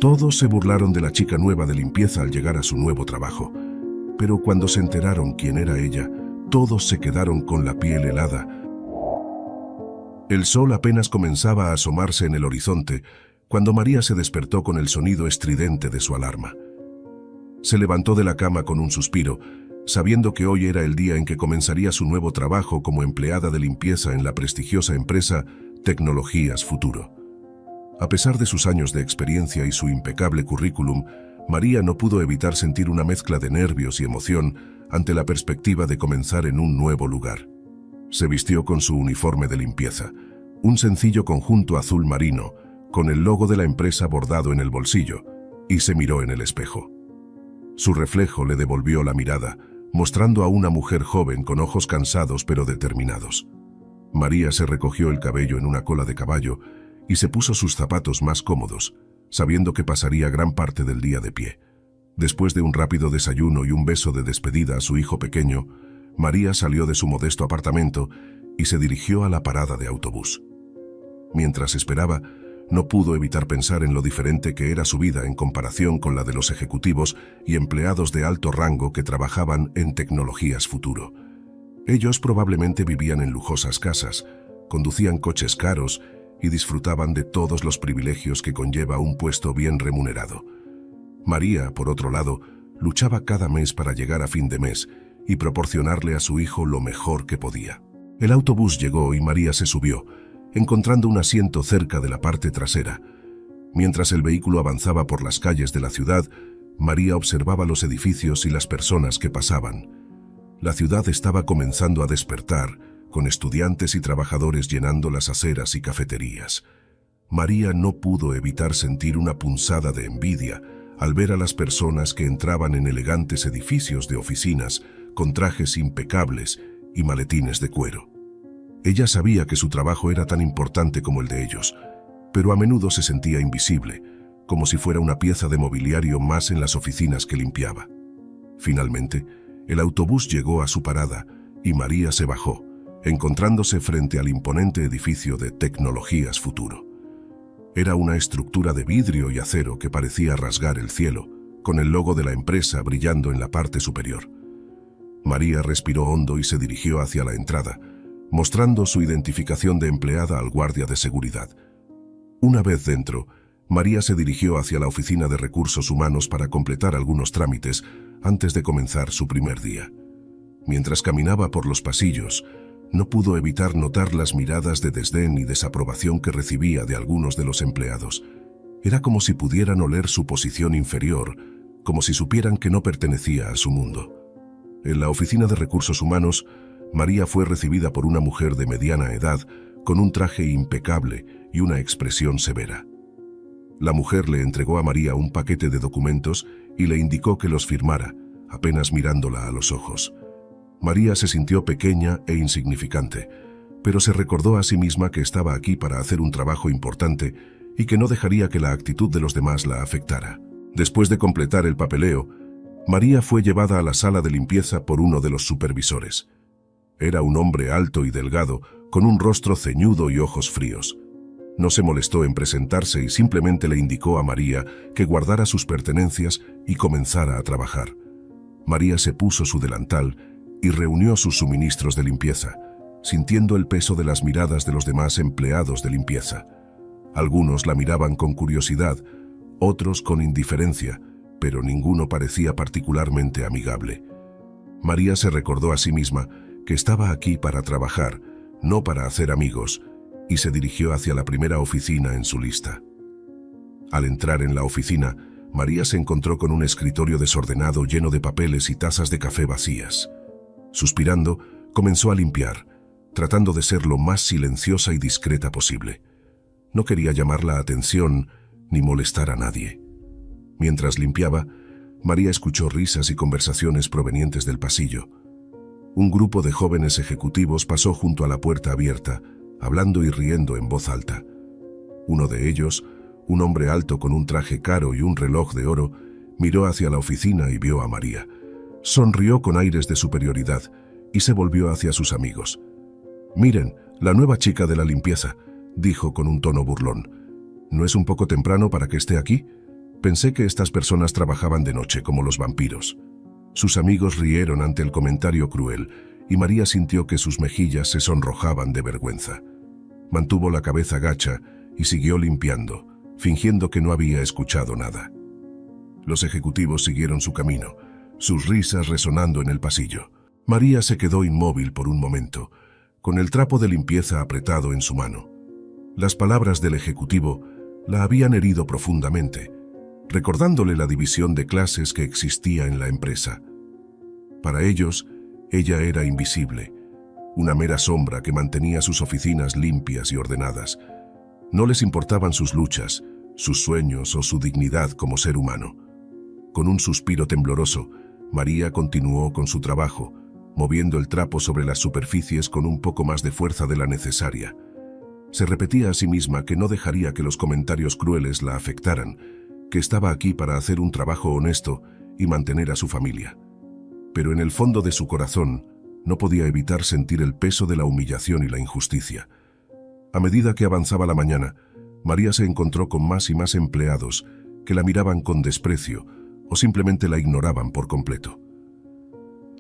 Todos se burlaron de la chica nueva de limpieza al llegar a su nuevo trabajo, pero cuando se enteraron quién era ella, todos se quedaron con la piel helada. El sol apenas comenzaba a asomarse en el horizonte cuando María se despertó con el sonido estridente de su alarma. Se levantó de la cama con un suspiro, sabiendo que hoy era el día en que comenzaría su nuevo trabajo como empleada de limpieza en la prestigiosa empresa Tecnologías Futuro. A pesar de sus años de experiencia y su impecable currículum, María no pudo evitar sentir una mezcla de nervios y emoción ante la perspectiva de comenzar en un nuevo lugar. Se vistió con su uniforme de limpieza, un sencillo conjunto azul marino, con el logo de la empresa bordado en el bolsillo, y se miró en el espejo. Su reflejo le devolvió la mirada, mostrando a una mujer joven con ojos cansados pero determinados. María se recogió el cabello en una cola de caballo y se puso sus zapatos más cómodos, sabiendo que pasaría gran parte del día de pie. Después de un rápido desayuno y un beso de despedida a su hijo pequeño, María salió de su modesto apartamento y se dirigió a la parada de autobús. Mientras esperaba, no pudo evitar pensar en lo diferente que era su vida en comparación con la de los ejecutivos y empleados de alto rango que trabajaban en Tecnologías Futuro. Ellos probablemente vivían en lujosas casas, conducían coches caros y disfrutaban de todos los privilegios que conlleva un puesto bien remunerado. María, por otro lado, luchaba cada mes para llegar a fin de mes y proporcionarle a su hijo lo mejor que podía. El autobús llegó y María se subió, encontrando un asiento cerca de la parte trasera. Mientras el vehículo avanzaba por las calles de la ciudad, María observaba los edificios y las personas que pasaban. La ciudad estaba comenzando a despertar, con estudiantes y trabajadores llenando las aceras y cafeterías. María no pudo evitar sentir una punzada de envidia al ver a las personas que entraban en elegantes edificios de oficinas con trajes impecables y maletines de cuero. Ella sabía que su trabajo era tan importante como el de ellos, pero a menudo se sentía invisible, como si fuera una pieza de mobiliario más en las oficinas que limpiaba. Finalmente, el autobús llegó a su parada y María se bajó, encontrándose frente al imponente edificio de Tecnologías Futuro. Era una estructura de vidrio y acero que parecía rasgar el cielo, con el logo de la empresa brillando en la parte superior. María respiró hondo y se dirigió hacia la entrada, mostrando su identificación de empleada al guardia de seguridad. Una vez dentro, María se dirigió hacia la oficina de recursos humanos para completar algunos trámites antes de comenzar su primer día. Mientras caminaba por los pasillos, no pudo evitar notar las miradas de desdén y desaprobación que recibía de algunos de los empleados. Era como si pudieran oler su posición inferior, como si supieran que no pertenecía a su mundo. En la oficina de recursos humanos, María fue recibida por una mujer de mediana edad, con un traje impecable y una expresión severa. La mujer le entregó a María un paquete de documentos y le indicó que los firmara, apenas mirándola a los ojos. María se sintió pequeña e insignificante, pero se recordó a sí misma que estaba aquí para hacer un trabajo importante y que no dejaría que la actitud de los demás la afectara. Después de completar el papeleo, María fue llevada a la sala de limpieza por uno de los supervisores. Era un hombre alto y delgado, con un rostro ceñudo y ojos fríos. No se molestó en presentarse y simplemente le indicó a María que guardara sus pertenencias y comenzara a trabajar. María se puso su delantal y reunió sus suministros de limpieza, sintiendo el peso de las miradas de los demás empleados de limpieza. Algunos la miraban con curiosidad, otros con indiferencia, pero ninguno parecía particularmente amigable. María se recordó a sí misma que estaba aquí para trabajar, no para hacer amigos, y se dirigió hacia la primera oficina en su lista. Al entrar en la oficina, María se encontró con un escritorio desordenado lleno de papeles y tazas de café vacías. Suspirando, comenzó a limpiar, tratando de ser lo más silenciosa y discreta posible. No quería llamar la atención ni molestar a nadie. Mientras limpiaba, María escuchó risas y conversaciones provenientes del pasillo. Un grupo de jóvenes ejecutivos pasó junto a la puerta abierta, hablando y riendo en voz alta. Uno de ellos, un hombre alto con un traje caro y un reloj de oro, miró hacia la oficina y vio a María. Sonrió con aires de superioridad y se volvió hacia sus amigos. «Miren, la nueva chica de la limpieza», dijo con un tono burlón. «¿No es un poco temprano para que esté aquí? Pensé que estas personas trabajaban de noche como los vampiros. Sus amigos rieron ante el comentario cruel y María sintió que sus mejillas se sonrojaban de vergüenza. Mantuvo la cabeza gacha y siguió limpiando, fingiendo que no había escuchado nada. Los ejecutivos siguieron su camino, sus risas resonando en el pasillo. María se quedó inmóvil por un momento, con el trapo de limpieza apretado en su mano. Las palabras del ejecutivo la habían herido profundamente, recordándole la división de clases que existía en la empresa. Para ellos, ella era invisible, una mera sombra que mantenía sus oficinas limpias y ordenadas. No les importaban sus luchas, sus sueños o su dignidad como ser humano. Con un suspiro tembloroso, María continuó con su trabajo, moviendo el trapo sobre las superficies con un poco más de fuerza de la necesaria. Se repetía a sí misma que no dejaría que los comentarios crueles la afectaran, que estaba aquí para hacer un trabajo honesto y mantener a su familia. Pero en el fondo de su corazón no podía evitar sentir el peso de la humillación y la injusticia. A medida que avanzaba la mañana, María se encontró con más y más empleados que la miraban con desprecio o simplemente la ignoraban por completo.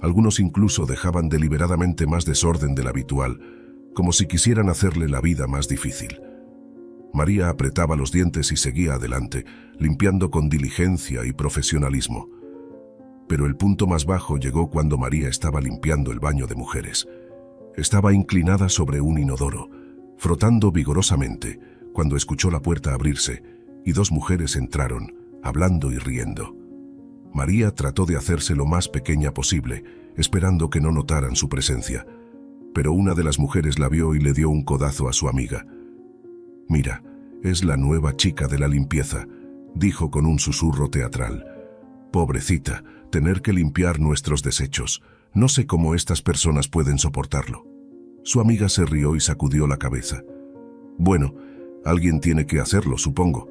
Algunos incluso dejaban deliberadamente más desorden del habitual, como si quisieran hacerle la vida más difícil. María apretaba los dientes y seguía adelante, limpiando con diligencia y profesionalismo. Pero el punto más bajo llegó cuando María estaba limpiando el baño de mujeres. Estaba inclinada sobre un inodoro, frotando vigorosamente, cuando escuchó la puerta abrirse y dos mujeres entraron, hablando y riendo. María trató de hacerse lo más pequeña posible, esperando que no notaran su presencia, pero una de las mujeres la vio y le dio un codazo a su amiga. «Mira, es la nueva chica de la limpieza», dijo con un susurro teatral. «Pobrecita, tener que limpiar nuestros desechos. No sé cómo estas personas pueden soportarlo». Su amiga se rió y sacudió la cabeza. «Bueno, alguien tiene que hacerlo, supongo.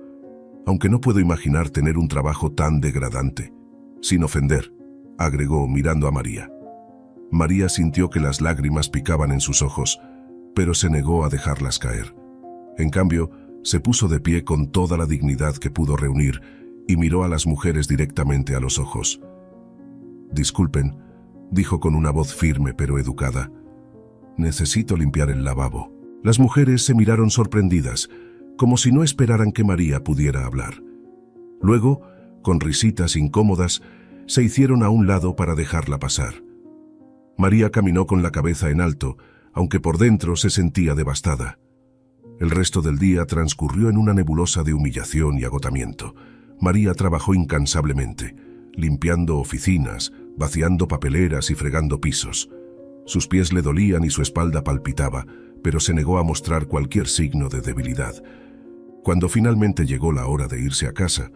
Aunque no puedo imaginar tener un trabajo tan degradante». «Sin ofender», agregó mirando a María. María sintió que las lágrimas picaban en sus ojos, pero se negó a dejarlas caer. En cambio, se puso de pie con toda la dignidad que pudo reunir y miró a las mujeres directamente a los ojos. «Disculpen», dijo con una voz firme pero educada. «Necesito limpiar el lavabo». Las mujeres se miraron sorprendidas, como si no esperaran que María pudiera hablar. Luego, con risitas incómodas, se hicieron a un lado para dejarla pasar. María caminó con la cabeza en alto, aunque por dentro se sentía devastada. El resto del día transcurrió en una nebulosa de humillación y agotamiento. María trabajó incansablemente, limpiando oficinas, vaciando papeleras y fregando pisos. Sus pies le dolían y su espalda palpitaba, pero se negó a mostrar cualquier signo de debilidad. Cuando finalmente llegó la hora de irse a casa,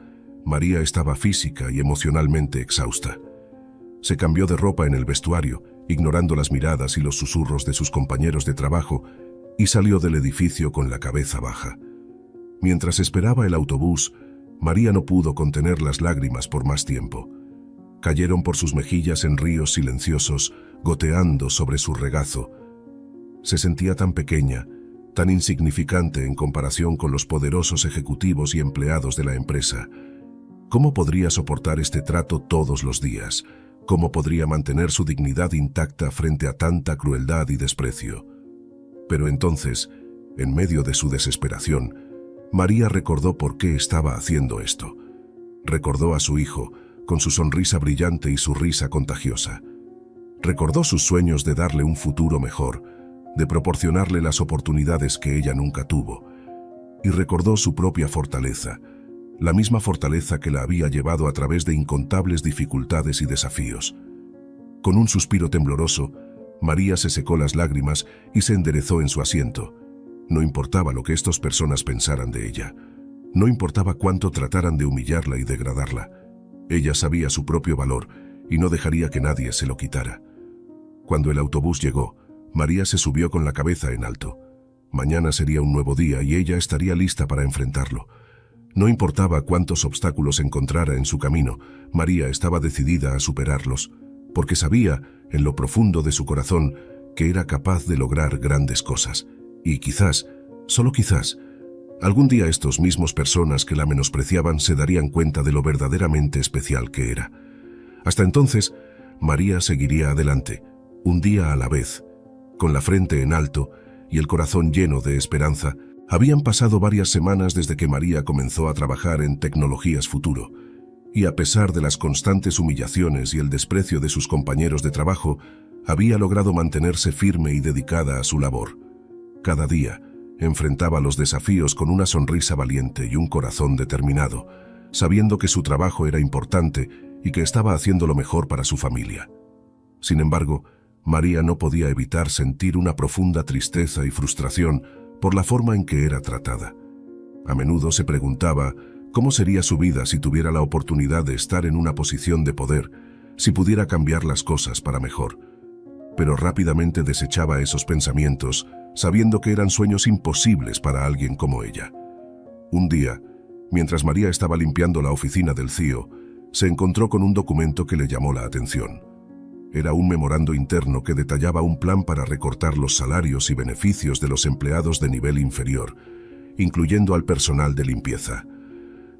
María estaba física y emocionalmente exhausta. Se cambió de ropa en el vestuario, ignorando las miradas y los susurros de sus compañeros de trabajo, y salió del edificio con la cabeza baja. Mientras esperaba el autobús, María no pudo contener las lágrimas por más tiempo. Cayeron por sus mejillas en ríos silenciosos, goteando sobre su regazo. Se sentía tan pequeña, tan insignificante en comparación con los poderosos ejecutivos y empleados de la empresa. ¿Cómo podría soportar este trato todos los días? ¿Cómo podría mantener su dignidad intacta frente a tanta crueldad y desprecio? Pero entonces, en medio de su desesperación, María recordó por qué estaba haciendo esto. Recordó a su hijo, con su sonrisa brillante y su risa contagiosa. Recordó sus sueños de darle un futuro mejor, de proporcionarle las oportunidades que ella nunca tuvo. Y recordó su propia fortaleza, la misma fortaleza que la había llevado a través de incontables dificultades y desafíos. Con un suspiro tembloroso, María se secó las lágrimas y se enderezó en su asiento. No importaba lo que estas personas pensaran de ella. No importaba cuánto trataran de humillarla y degradarla. Ella sabía su propio valor y no dejaría que nadie se lo quitara. Cuando el autobús llegó, María se subió con la cabeza en alto. Mañana sería un nuevo día y ella estaría lista para enfrentarlo. No importaba cuántos obstáculos encontrara en su camino, María estaba decidida a superarlos, porque sabía, en lo profundo de su corazón, que era capaz de lograr grandes cosas. Y quizás, solo quizás, Algún día estos mismos personas que la menospreciaban se darían cuenta de lo verdaderamente especial que era. Hasta entonces, María seguiría adelante, un día a la vez, con la frente en alto y el corazón lleno de esperanza. Habían pasado varias semanas desde que María comenzó a trabajar en Tecnologías Futuro, y a pesar de las constantes humillaciones y el desprecio de sus compañeros de trabajo, había logrado mantenerse firme y dedicada a su labor. Cada día, enfrentaba los desafíos con una sonrisa valiente y un corazón determinado, sabiendo que su trabajo era importante y que estaba haciendo lo mejor para su familia. Sin embargo, María no podía evitar sentir una profunda tristeza y frustración por la forma en que era tratada. A menudo se preguntaba cómo sería su vida si tuviera la oportunidad de estar en una posición de poder, si pudiera cambiar las cosas para mejor. Pero rápidamente desechaba esos pensamientos, sabiendo que eran sueños imposibles para alguien como ella. Un día, mientras María estaba limpiando la oficina del CEO, se encontró con un documento que le llamó la atención. Era un memorando interno que detallaba un plan para recortar los salarios y beneficios de los empleados de nivel inferior, incluyendo al personal de limpieza.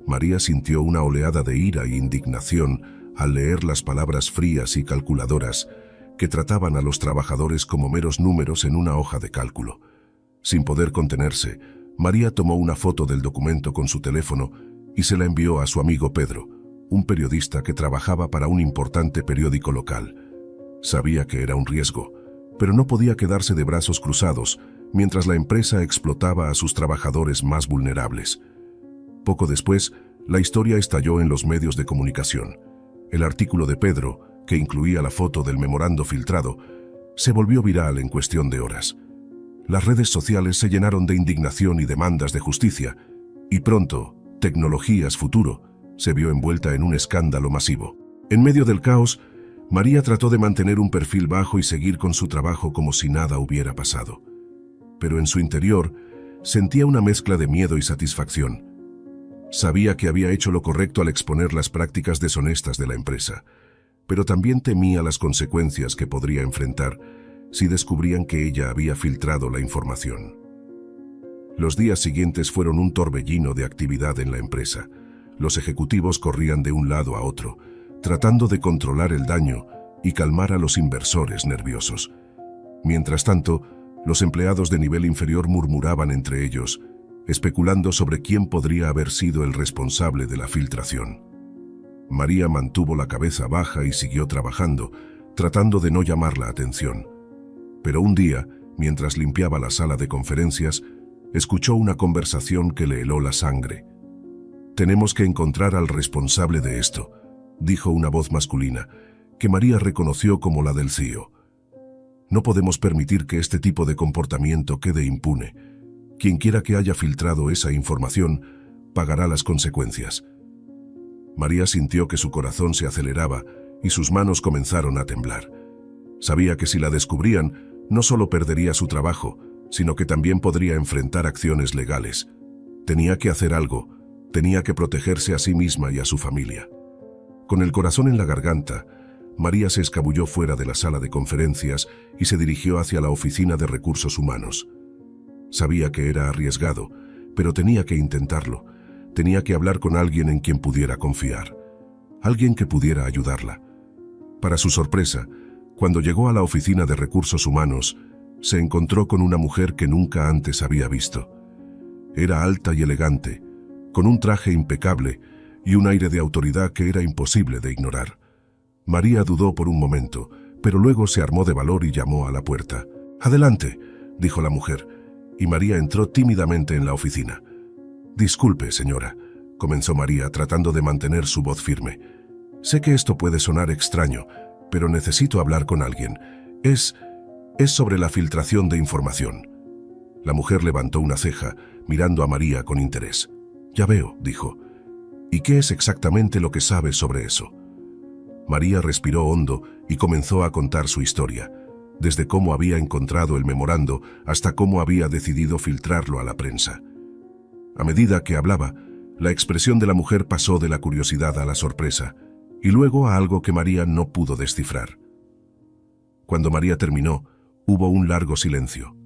María sintió una oleada de ira e indignación al leer las palabras frías y calculadoras que trataban a los trabajadores como meros números en una hoja de cálculo. Sin poder contenerse, María tomó una foto del documento con su teléfono y se la envió a su amigo Pedro, un periodista que trabajaba para un importante periódico local. Sabía que era un riesgo, pero no podía quedarse de brazos cruzados mientras la empresa explotaba a sus trabajadores más vulnerables. Poco después, la historia estalló en los medios de comunicación. El artículo de Pedro, que incluía la foto del memorando filtrado, se volvió viral en cuestión de horas. Las redes sociales se llenaron de indignación y demandas de justicia, y pronto, Tecnologías Futuro se vio envuelta en un escándalo masivo. En medio del caos, María trató de mantener un perfil bajo y seguir con su trabajo como si nada hubiera pasado. Pero en su interior, sentía una mezcla de miedo y satisfacción. Sabía que había hecho lo correcto al exponer las prácticas deshonestas de la empresa, pero también temía las consecuencias que podría enfrentar si descubrían que ella había filtrado la información. Los días siguientes fueron un torbellino de actividad en la empresa. Los ejecutivos corrían de un lado a otro, tratando de controlar el daño y calmar a los inversores nerviosos. Mientras tanto, los empleados de nivel inferior murmuraban entre ellos, especulando sobre quién podría haber sido el responsable de la filtración. María mantuvo la cabeza baja y siguió trabajando, tratando de no llamar la atención. Pero un día, mientras limpiaba la sala de conferencias, escuchó una conversación que le heló la sangre. «Tenemos que encontrar al responsable de esto», dijo una voz masculina, que María reconoció como la del CEO. «No podemos permitir que este tipo de comportamiento quede impune. Quien quiera que haya filtrado esa información pagará las consecuencias». María sintió que su corazón se aceleraba y sus manos comenzaron a temblar. Sabía que si la descubrían, no solo perdería su trabajo, sino que también podría enfrentar acciones legales. Tenía que hacer algo, tenía que protegerse a sí misma y a su familia. Con el corazón en la garganta, María se escabulló fuera de la sala de conferencias y se dirigió hacia la oficina de recursos humanos. Sabía que era arriesgado, pero tenía que intentarlo. Tenía que hablar con alguien en quien pudiera confiar, alguien que pudiera ayudarla. Para su sorpresa, cuando llegó a la oficina de recursos humanos, se encontró con una mujer que nunca antes había visto. Era alta y elegante, con un traje impecable y un aire de autoridad que era imposible de ignorar. María dudó por un momento, pero luego se armó de valor y llamó a la puerta. «Adelante», dijo la mujer, y María entró tímidamente en la oficina. «Disculpe, señora», comenzó María tratando de mantener su voz firme. «Sé que esto puede sonar extraño, pero necesito hablar con alguien. Es sobre la filtración de información». La mujer levantó una ceja, mirando a María con interés. «Ya veo», dijo. «¿Y qué es exactamente lo que sabes sobre eso?» María respiró hondo y comenzó a contar su historia, desde cómo había encontrado el memorando hasta cómo había decidido filtrarlo a la prensa. A medida que hablaba, la expresión de la mujer pasó de la curiosidad a la sorpresa, y luego a algo que María no pudo descifrar. Cuando María terminó, hubo un largo silencio.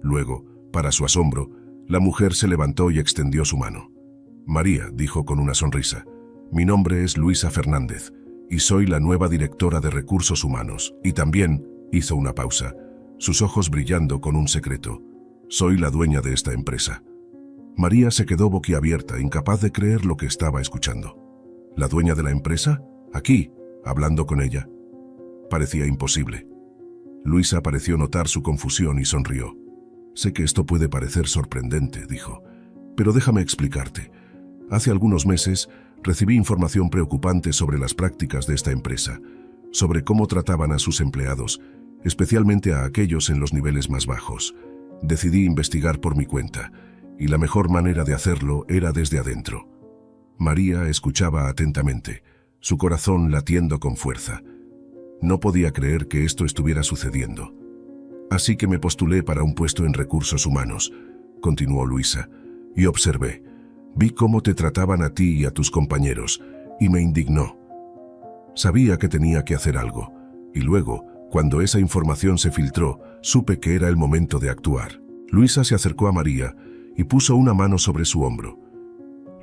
Luego, para su asombro, La mujer se levantó y extendió su mano. María, dijo con una sonrisa, mi nombre es Luisa Fernández y soy la nueva directora de Recursos Humanos. Y también, hizo una pausa, sus ojos brillando con un secreto, soy la dueña de esta empresa. María se quedó boquiabierta, incapaz de creer lo que estaba escuchando. ¿La dueña de la empresa? Aquí, hablando con ella. Parecía imposible. Luisa pareció notar su confusión y sonrió. Sé que esto puede parecer sorprendente, dijo, pero déjame explicarte. Hace algunos meses recibí información preocupante sobre las prácticas de esta empresa, sobre cómo trataban a sus empleados, especialmente a aquellos en los niveles más bajos. Decidí investigar por mi cuenta, y la mejor manera de hacerlo era desde adentro. María escuchaba atentamente, su corazón latiendo con fuerza. No podía creer que esto estuviera sucediendo. Así que me postulé para un puesto en Recursos Humanos, continuó Luisa, y observé. Vi cómo te trataban a ti y a tus compañeros, y me indignó. Sabía que tenía que hacer algo, y luego, cuando esa información se filtró, supe que era el momento de actuar. Luisa se acercó a María y puso una mano sobre su hombro.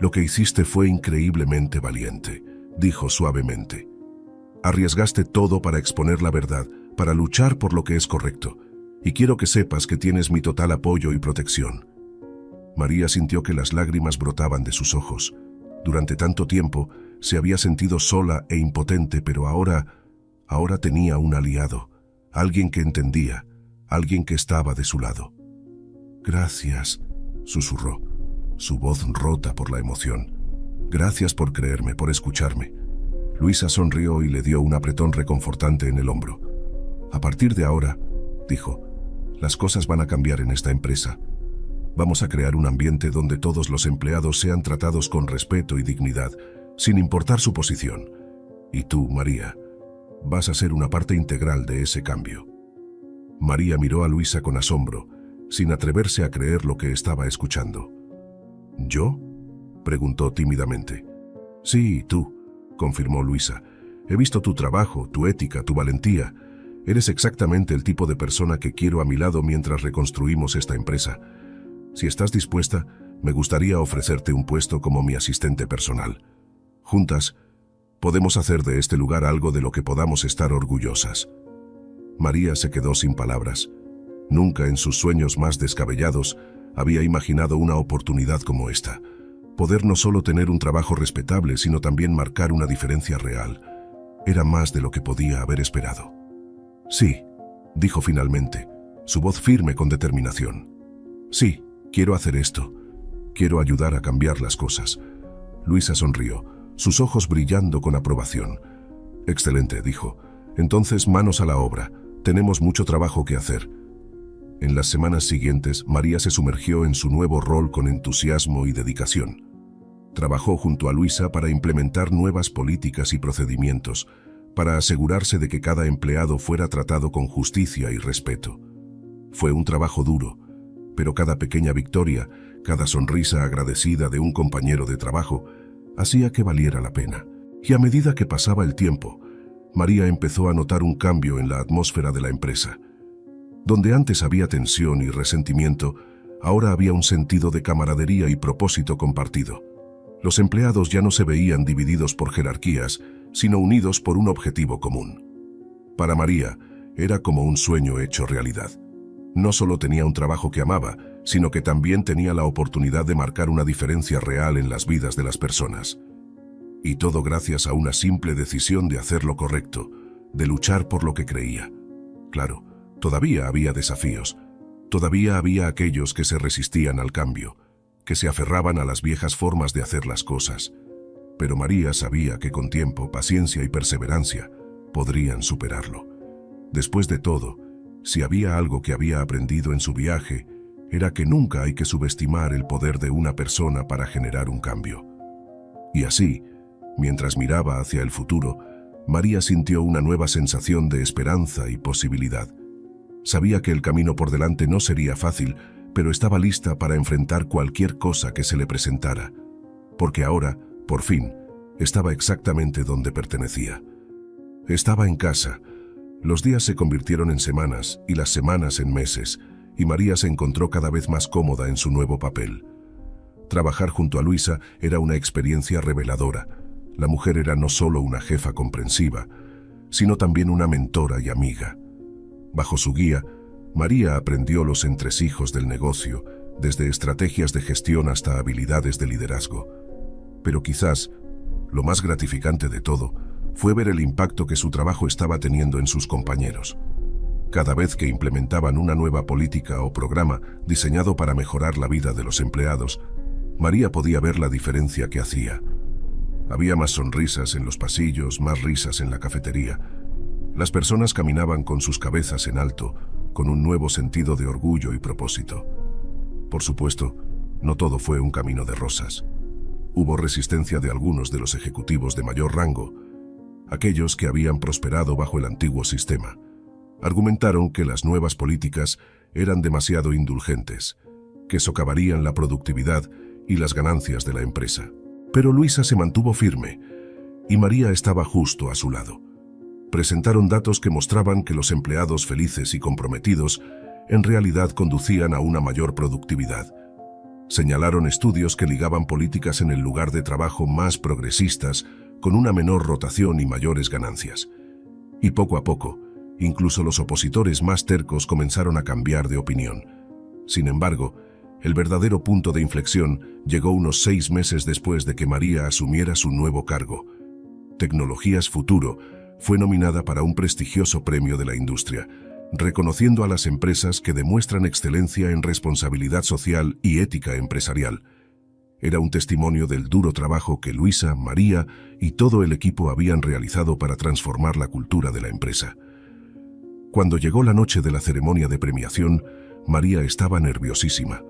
Lo que hiciste fue increíblemente valiente, dijo suavemente. Arriesgaste todo para exponer la verdad, para luchar por lo que es correcto, y quiero que sepas que tienes mi total apoyo y protección. María sintió que las lágrimas brotaban de sus ojos. Durante tanto tiempo se había sentido sola e impotente, pero ahora tenía un aliado, alguien que entendía, alguien que estaba de su lado. Gracias, susurró, su voz rota por la emoción. Gracias por creerme, por escucharme. Luisa sonrió y le dio un apretón reconfortante en el hombro. A partir de ahora, dijo, las cosas van a cambiar en esta empresa. Vamos a crear un ambiente donde todos los empleados sean tratados con respeto y dignidad, sin importar su posición. Y tú, María, vas a ser una parte integral de ese cambio. María miró a Luisa con asombro, sin atreverse a creer lo que estaba escuchando. ¿Yo?, preguntó tímidamente. Sí, tú, confirmó Luisa. He visto tu trabajo, tu ética, tu valentía. Eres exactamente el tipo de persona que quiero a mi lado mientras reconstruimos esta empresa. Si estás dispuesta, me gustaría ofrecerte un puesto como mi asistente personal. Juntas, podemos hacer de este lugar algo de lo que podamos estar orgullosas. María se quedó sin palabras. Nunca en sus sueños más descabellados había imaginado una oportunidad como esta. Poder no solo tener un trabajo respetable, sino también marcar una diferencia real. Era más de lo que podía haber esperado. Sí, dijo finalmente, su voz firme con determinación. Sí, quiero hacer esto. Quiero ayudar a cambiar las cosas. Luisa sonrió, sus ojos brillando con aprobación. Excelente, dijo. Entonces, manos a la obra. Tenemos mucho trabajo que hacer. En las semanas siguientes, María se sumergió en su nuevo rol con entusiasmo y dedicación. Trabajó junto a Luisa para implementar nuevas políticas y procedimientos, para asegurarse de que cada empleado fuera tratado con justicia y respeto. Fue un trabajo duro, pero cada pequeña victoria, cada sonrisa agradecida de un compañero de trabajo, hacía que valiera la pena. Y a medida que pasaba el tiempo, María empezó a notar un cambio en la atmósfera de la empresa. Donde antes había tensión y resentimiento, ahora había un sentido de camaradería y propósito compartido. Los empleados ya no se veían divididos por jerarquías, sino unidos por un objetivo común. Para María, era como un sueño hecho realidad. No solo tenía un trabajo que amaba, sino que también tenía la oportunidad de marcar una diferencia real en las vidas de las personas. Y todo gracias a una simple decisión de hacer lo correcto, de luchar por lo que creía. Claro, todavía había desafíos, todavía había aquellos que se resistían al cambio, que se aferraban a las viejas formas de hacer las cosas. Pero María sabía que con tiempo, paciencia y perseverancia podrían superarlo. Después de todo, si había algo que había aprendido en su viaje, era que nunca hay que subestimar el poder de una persona para generar un cambio. Y así, mientras miraba hacia el futuro, María sintió una nueva sensación de esperanza y posibilidad. Sabía que el camino por delante no sería fácil, pero estaba lista para enfrentar cualquier cosa que se le presentara, porque ahora, por fin, estaba exactamente donde pertenecía. Estaba en casa. Los días se convirtieron en semanas y las semanas en meses, y María se encontró cada vez más cómoda en su nuevo papel. Trabajar junto a Luisa era una experiencia reveladora. La mujer era no solo una jefa comprensiva, sino también una mentora y amiga. Bajo su guía, María aprendió los entresijos del negocio, desde estrategias de gestión hasta habilidades de liderazgo. Pero quizás, lo más gratificante de todo, fue ver el impacto que su trabajo estaba teniendo en sus compañeros. Cada vez que implementaban una nueva política o programa diseñado para mejorar la vida de los empleados, María podía ver la diferencia que hacía. Había más sonrisas en los pasillos, más risas en la cafetería. Las personas caminaban con sus cabezas en alto, con un nuevo sentido de orgullo y propósito. Por supuesto, no todo fue un camino de rosas. Hubo resistencia de algunos de los ejecutivos de mayor rango, aquellos que habían prosperado bajo el antiguo sistema. Argumentaron que las nuevas políticas eran demasiado indulgentes, que socavarían la productividad y las ganancias de la empresa. Pero Luisa se mantuvo firme, y María estaba justo a su lado. Presentaron datos que mostraban que los empleados felices y comprometidos en realidad conducían a una mayor productividad. Señalaron estudios que ligaban políticas en el lugar de trabajo más progresistas con una menor rotación y mayores ganancias. Y poco a poco, incluso los opositores más tercos comenzaron a cambiar de opinión. Sin embargo, el verdadero punto de inflexión llegó unos 6 meses después de que María asumiera su nuevo cargo. Tecnologías Futuro fue nominada para un prestigioso premio de la industria, reconociendo a las empresas que demuestran excelencia en responsabilidad social y ética empresarial. Era un testimonio del duro trabajo que Luisa, María y todo el equipo habían realizado para transformar la cultura de la empresa. Cuando llegó la noche de la ceremonia de premiación, María estaba nerviosísima.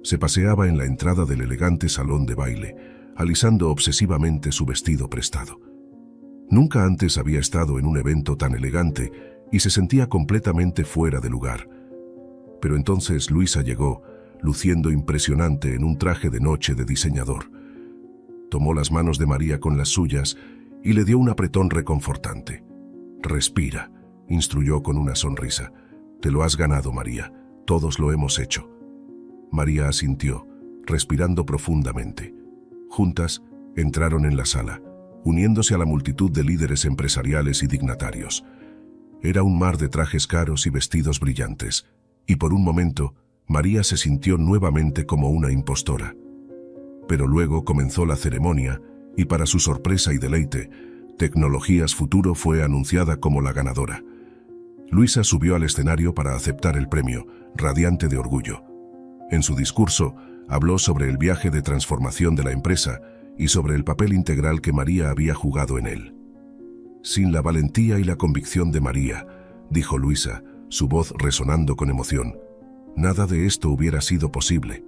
Se paseaba en la entrada del elegante salón de baile, alisando obsesivamente su vestido prestado. Nunca antes había estado en un evento tan elegante y se sentía completamente fuera de lugar. Pero entonces Luisa llegó, luciendo impresionante en un traje de noche de diseñador. Tomó las manos de María con las suyas y le dio un apretón reconfortante. «Respira», instruyó con una sonrisa. «Te lo has ganado, María. Todos lo hemos hecho». María asintió, respirando profundamente. Juntas, entraron en la sala, uniéndose a la multitud de líderes empresariales y dignatarios. Era un mar de trajes caros y vestidos brillantes, y por un momento, María se sintió nuevamente como una impostora. Pero luego comenzó la ceremonia, y para su sorpresa y deleite, Tecnologías Futuro fue anunciada como la ganadora. Luisa subió al escenario para aceptar el premio, radiante de orgullo. En su discurso, habló sobre el viaje de transformación de la empresa y sobre el papel integral que María había jugado en él. «Sin la valentía y la convicción de María», dijo Luisa, su voz resonando con emoción, «nada de esto hubiera sido posible.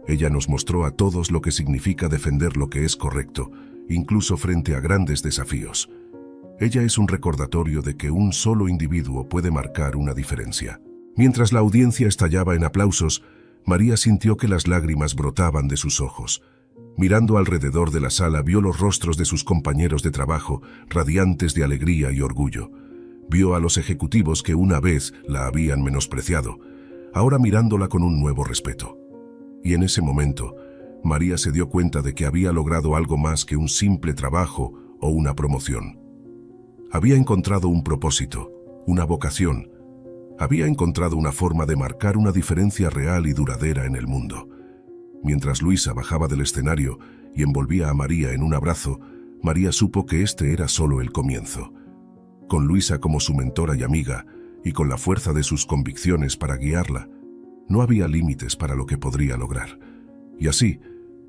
Ella nos mostró a todos lo que significa defender lo que es correcto, incluso frente a grandes desafíos. Ella es un recordatorio de que un solo individuo puede marcar una diferencia». Mientras la audiencia estallaba en aplausos, María sintió que las lágrimas brotaban de sus ojos. Mirando alrededor de la sala, vio los rostros de sus compañeros de trabajo, radiantes de alegría y orgullo. Vio a los ejecutivos que una vez la habían menospreciado, ahora mirándola con un nuevo respeto. Y en ese momento, María se dio cuenta de que había logrado algo más que un simple trabajo o una promoción. Había encontrado un propósito, una vocación. Había encontrado una forma de marcar una diferencia real y duradera en el mundo. Mientras Luisa bajaba del escenario y envolvía a María en un abrazo, María supo que este era solo el comienzo. Con Luisa como su mentora y amiga, y con la fuerza de sus convicciones para guiarla, no había límites para lo que podría lograr. Y así,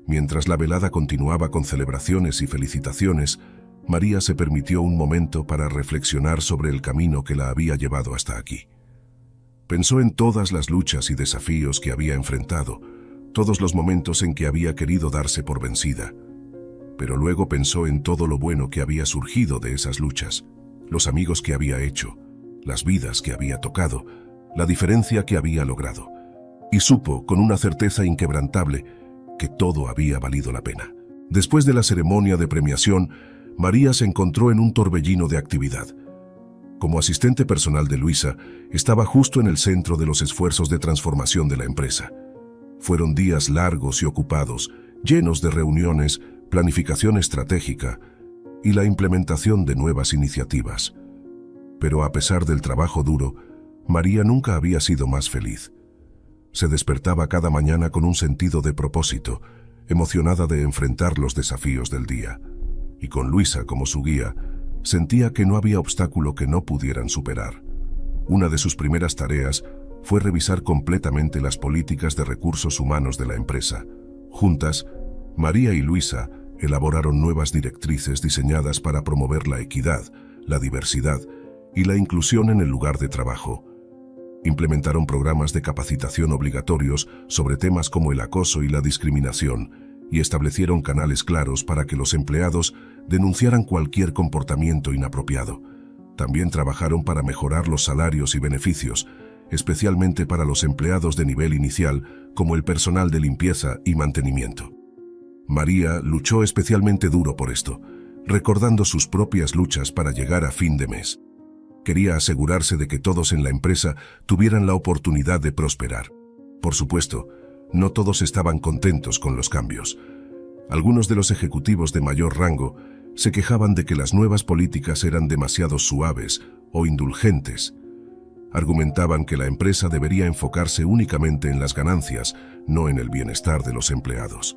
mientras la velada continuaba con celebraciones y felicitaciones, María se permitió un momento para reflexionar sobre el camino que la había llevado hasta aquí. Pensó en todas las luchas y desafíos que había enfrentado, todos los momentos en que había querido darse por vencida. Pero luego pensó en todo lo bueno que había surgido de esas luchas, los amigos que había hecho, las vidas que había tocado, la diferencia que había logrado. Y supo, con una certeza inquebrantable, que todo había valido la pena. Después de la ceremonia de premiación, María se encontró en un torbellino de actividad. Como asistente personal de Luisa, estaba justo en el centro de los esfuerzos de transformación de la empresa. Fueron días largos y ocupados, llenos de reuniones, planificación estratégica y la implementación de nuevas iniciativas. Pero a pesar del trabajo duro, María nunca había sido más feliz. Se despertaba cada mañana con un sentido de propósito, emocionada de enfrentar los desafíos del día. Y con Luisa como su guía, sentía que no había obstáculo que no pudieran superar. Una de sus primeras tareas fue revisar completamente las políticas de recursos humanos de la empresa. Juntas, María y Luisa elaboraron nuevas directrices diseñadas para promover la equidad, la diversidad y la inclusión en el lugar de trabajo. Implementaron programas de capacitación obligatorios sobre temas como el acoso y la discriminación y establecieron canales claros para que los empleados denunciaran cualquier comportamiento inapropiado. También trabajaron para mejorar los salarios y beneficios, especialmente para los empleados de nivel inicial, como el personal de limpieza y mantenimiento. María luchó especialmente duro por esto, recordando sus propias luchas para llegar a fin de mes. Quería asegurarse de que todos en la empresa tuvieran la oportunidad de prosperar. Por supuesto, no todos estaban contentos con los cambios. Algunos de los ejecutivos de mayor rango se quejaban de que las nuevas políticas eran demasiado suaves o indulgentes. Argumentaban que la empresa debería enfocarse únicamente en las ganancias, no en el bienestar de los empleados.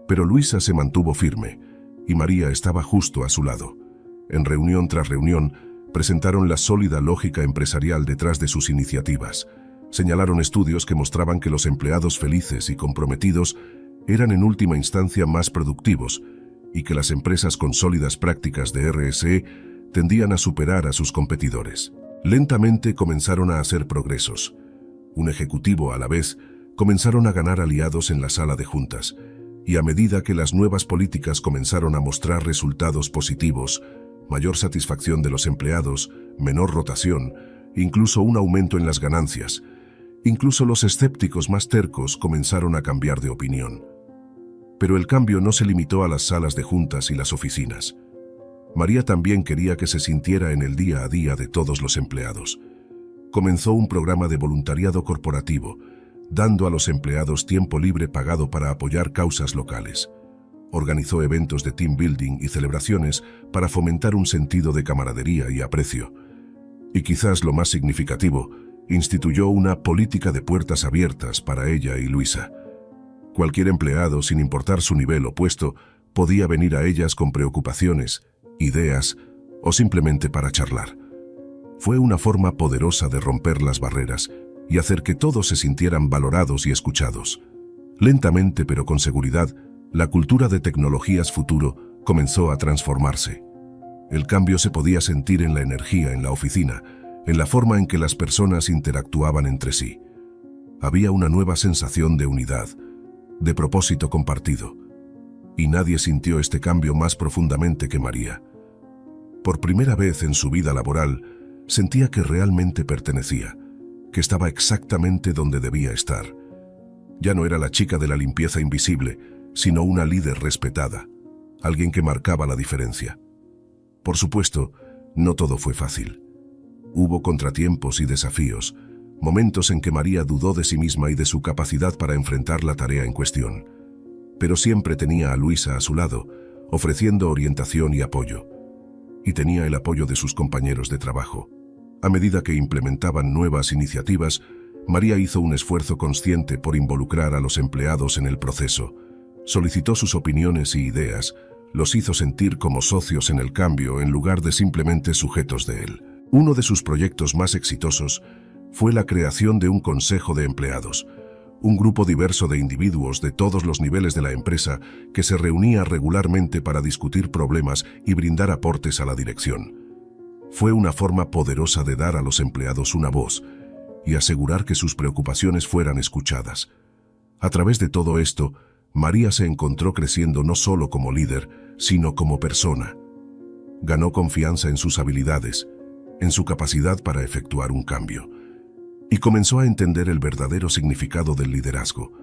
Pero Luisa se mantuvo firme, y María estaba justo a su lado. En reunión tras reunión, presentaron la sólida lógica empresarial detrás de sus iniciativas. Señalaron estudios que mostraban que los empleados felices y comprometidos eran en última instancia más productivos y que las empresas con sólidas prácticas de RSE tendían a superar a sus competidores. Lentamente comenzaron a hacer progresos. Un ejecutivo a la vez comenzaron a ganar aliados en la sala de juntas, y a medida que las nuevas políticas comenzaron a mostrar resultados positivos, mayor satisfacción de los empleados, menor rotación, incluso un aumento en las ganancias. Incluso los escépticos más tercos comenzaron a cambiar de opinión. Pero el cambio no se limitó a las salas de juntas y las oficinas. María también quería que se sintiera en el día a día de todos los empleados. Comenzó un programa de voluntariado corporativo, dando a los empleados tiempo libre pagado para apoyar causas locales. Organizó eventos de team building y celebraciones para fomentar un sentido de camaradería y aprecio. Y quizás lo más significativo, instituyó una política de puertas abiertas para ella y Luisa. Cualquier empleado, sin importar su nivel o puesto, podía venir a ellas con preocupaciones, ideas o simplemente para charlar. Fue una forma poderosa de romper las barreras y hacer que todos se sintieran valorados y escuchados. Lentamente pero con seguridad, la cultura de tecnologías futuro comenzó a transformarse. El cambio se podía sentir en la energía en la oficina, en la forma en que las personas interactuaban entre sí. Había una nueva sensación de unidad, de propósito compartido, y nadie sintió este cambio más profundamente que María. Por primera vez en su vida laboral, sentía que realmente pertenecía, que estaba exactamente donde debía estar. Ya no era la chica de la limpieza invisible, sino una líder respetada, alguien que marcaba la diferencia. Por supuesto, no todo fue fácil. Hubo contratiempos y desafíos, momentos en que María dudó de sí misma y de su capacidad para enfrentar la tarea en cuestión. Pero siempre tenía a Luisa a su lado, ofreciendo orientación y apoyo. Y tenía el apoyo de sus compañeros de trabajo. A medida que implementaban nuevas iniciativas, María hizo un esfuerzo consciente por involucrar a los empleados en el proceso. Solicitó sus opiniones y ideas, los hizo sentir como socios en el cambio en lugar de simplemente sujetos de él. Uno de sus proyectos más exitosos fue la creación de un consejo de empleados, un grupo diverso de individuos de todos los niveles de la empresa que se reunía regularmente para discutir problemas y brindar aportes a la dirección. Fue una forma poderosa de dar a los empleados una voz y asegurar que sus preocupaciones fueran escuchadas. A través de todo esto, María se encontró creciendo no solo como líder, sino como persona. Ganó confianza en sus habilidades, en su capacidad para efectuar un cambio, y comenzó a entender el verdadero significado del liderazgo.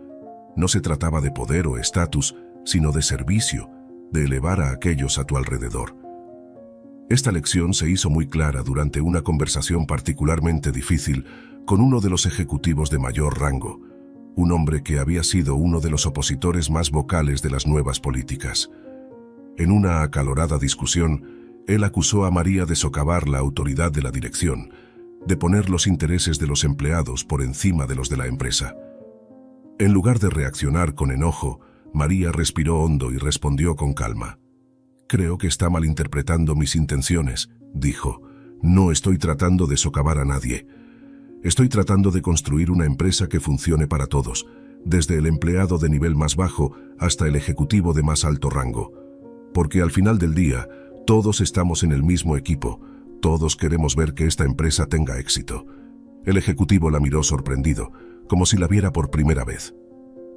No se trataba de poder o estatus, sino de servicio, de elevar a aquellos a tu alrededor. Esta lección se hizo muy clara durante una conversación particularmente difícil con uno de los ejecutivos de mayor rango, un hombre que había sido uno de los opositores más vocales de las nuevas políticas. En una acalorada discusión, él acusó a María de socavar la autoridad de la dirección, de poner los intereses de los empleados por encima de los de la empresa. En lugar de reaccionar con enojo, María respiró hondo y respondió con calma. «Creo que está malinterpretando mis intenciones», dijo. «No estoy tratando de socavar a nadie. Estoy tratando de construir una empresa que funcione para todos, desde el empleado de nivel más bajo hasta el ejecutivo de más alto rango. Porque al final del día, todos estamos en el mismo equipo, todos queremos ver que esta empresa tenga éxito». El ejecutivo la miró sorprendido, como si la viera por primera vez.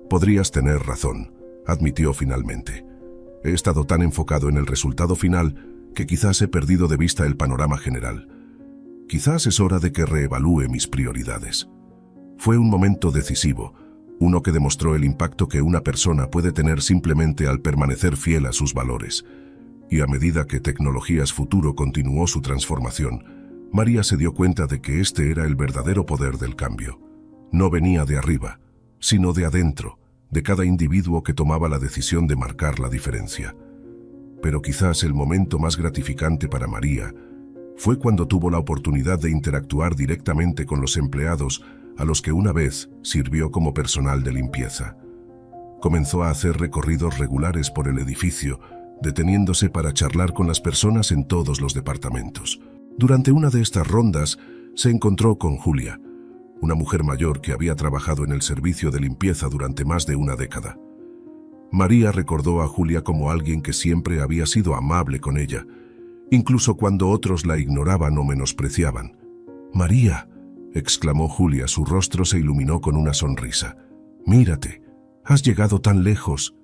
«Podrías tener razón», admitió finalmente. «He estado tan enfocado en el resultado final que quizás he perdido de vista el panorama general. Quizás es hora de que reevalúe mis prioridades». Fue un momento decisivo, uno que demostró el impacto que una persona puede tener simplemente al permanecer fiel a sus valores. Y a medida que Tecnologías Futuro continuó su transformación, María se dio cuenta de que este era el verdadero poder del cambio. No venía de arriba, sino de adentro, de cada individuo que tomaba la decisión de marcar la diferencia. Pero quizás el momento más gratificante para María fue cuando tuvo la oportunidad de interactuar directamente con los empleados a los que una vez sirvió como personal de limpieza. Comenzó a hacer recorridos regulares por el edificio, deteniéndose para charlar con las personas en todos los departamentos. Durante una de estas rondas se encontró con Julia, una mujer mayor que había trabajado en el servicio de limpieza durante más de una década. María recordó a Julia como alguien que siempre había sido amable con ella, incluso cuando otros la ignoraban o menospreciaban. «María», exclamó Julia, su rostro se iluminó con una sonrisa. «Mírate, has llegado tan lejos».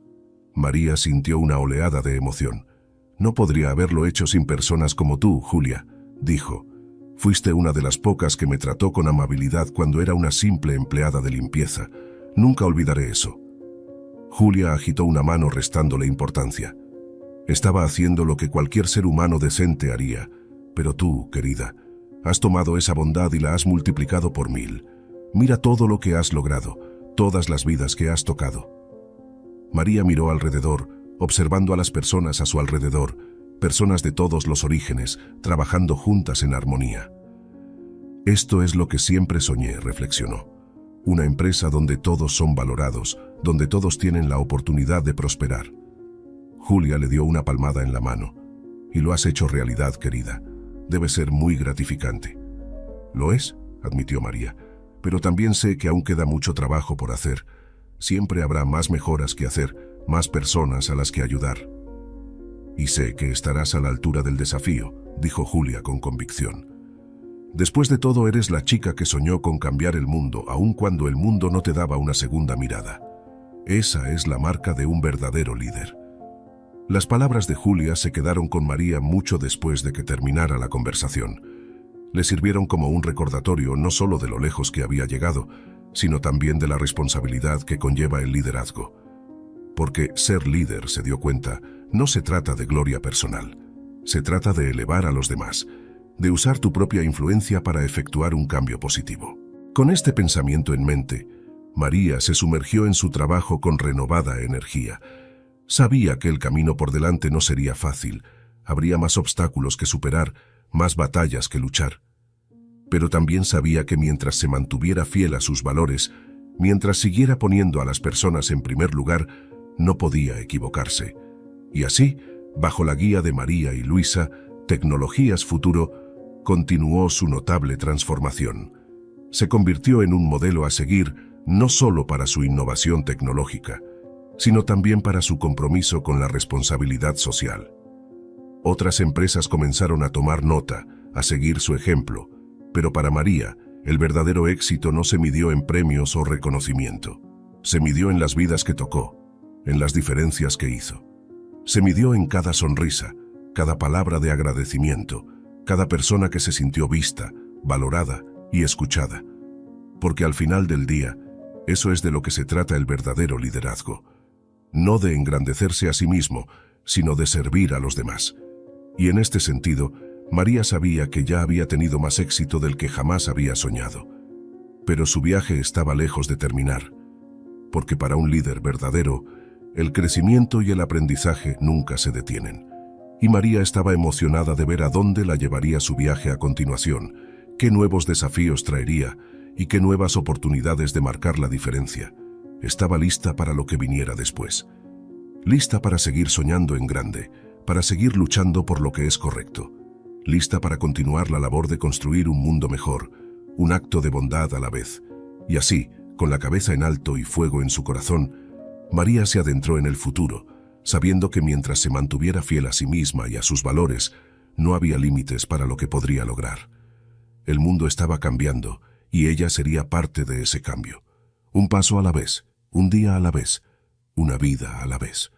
María sintió una oleada de emoción. «No podría haberlo hecho sin personas como tú, Julia», dijo. «Fuiste una de las pocas que me trató con amabilidad cuando era una simple empleada de limpieza. Nunca olvidaré eso». Julia agitó una mano restándole importancia. Estaba haciendo lo que cualquier ser humano decente haría, pero tú, querida, has tomado esa bondad y la has multiplicado por 1000. Mira todo lo que has logrado, todas las vidas que has tocado». María miró alrededor, observando a las personas a su alrededor, personas de todos los orígenes, trabajando juntas en armonía. «Esto es lo que siempre soñé», reflexionó. «Una empresa donde todos son valorados, donde todos tienen la oportunidad de prosperar». Julia le dio una palmada en la mano. «Y lo has hecho realidad, querida. Debe ser muy gratificante». «Lo es», admitió María, «pero también sé que aún queda mucho trabajo por hacer. Siempre habrá más mejoras que hacer, más personas a las que ayudar». «Y sé que estarás a la altura del desafío», dijo Julia con convicción. «Después de todo, eres la chica que soñó con cambiar el mundo, aun cuando el mundo no te daba una segunda mirada. Esa es la marca de un verdadero líder». Las palabras de Julia se quedaron con María mucho después de que terminara la conversación. Le sirvieron como un recordatorio no solo de lo lejos que había llegado, sino también de la responsabilidad que conlleva el liderazgo. Porque ser líder, se dio cuenta, no se trata de gloria personal. Se trata de elevar a los demás, de usar tu propia influencia para efectuar un cambio positivo. Con este pensamiento en mente, María se sumergió en su trabajo con renovada energía. Sabía que el camino por delante no sería fácil, habría más obstáculos que superar, más batallas que luchar. Pero también sabía que mientras se mantuviera fiel a sus valores, mientras siguiera poniendo a las personas en primer lugar, no podía equivocarse. Y así, bajo la guía de María y Luisa, Tecnologías Futuro continuó su notable transformación. Se convirtió en un modelo a seguir no solo para su innovación tecnológica, sino también para su compromiso con la responsabilidad social. Otras empresas comenzaron a tomar nota, a seguir su ejemplo, pero para María, el verdadero éxito no se midió en premios o reconocimiento. Se midió en las vidas que tocó, en las diferencias que hizo. Se midió en cada sonrisa, cada palabra de agradecimiento, cada persona que se sintió vista, valorada y escuchada. Porque al final del día, eso es de lo que se trata el verdadero liderazgo. No de engrandecerse a sí mismo, sino de servir a los demás. Y en este sentido, María sabía que ya había tenido más éxito del que jamás había soñado. Pero su viaje estaba lejos de terminar, porque para un líder verdadero, el crecimiento y el aprendizaje nunca se detienen. Y María estaba emocionada de ver a dónde la llevaría su viaje a continuación, qué nuevos desafíos traería y qué nuevas oportunidades de marcar la diferencia. Estaba lista para lo que viniera después. Lista para seguir soñando en grande, para seguir luchando por lo que es correcto. Lista para continuar la labor de construir un mundo mejor, un acto de bondad a la vez. Y así, con la cabeza en alto y fuego en su corazón, María se adentró en el futuro, sabiendo que mientras se mantuviera fiel a sí misma y a sus valores, no había límites para lo que podría lograr. El mundo estaba cambiando y ella sería parte de ese cambio. Un paso a la vez, un día a la vez, una vida a la vez.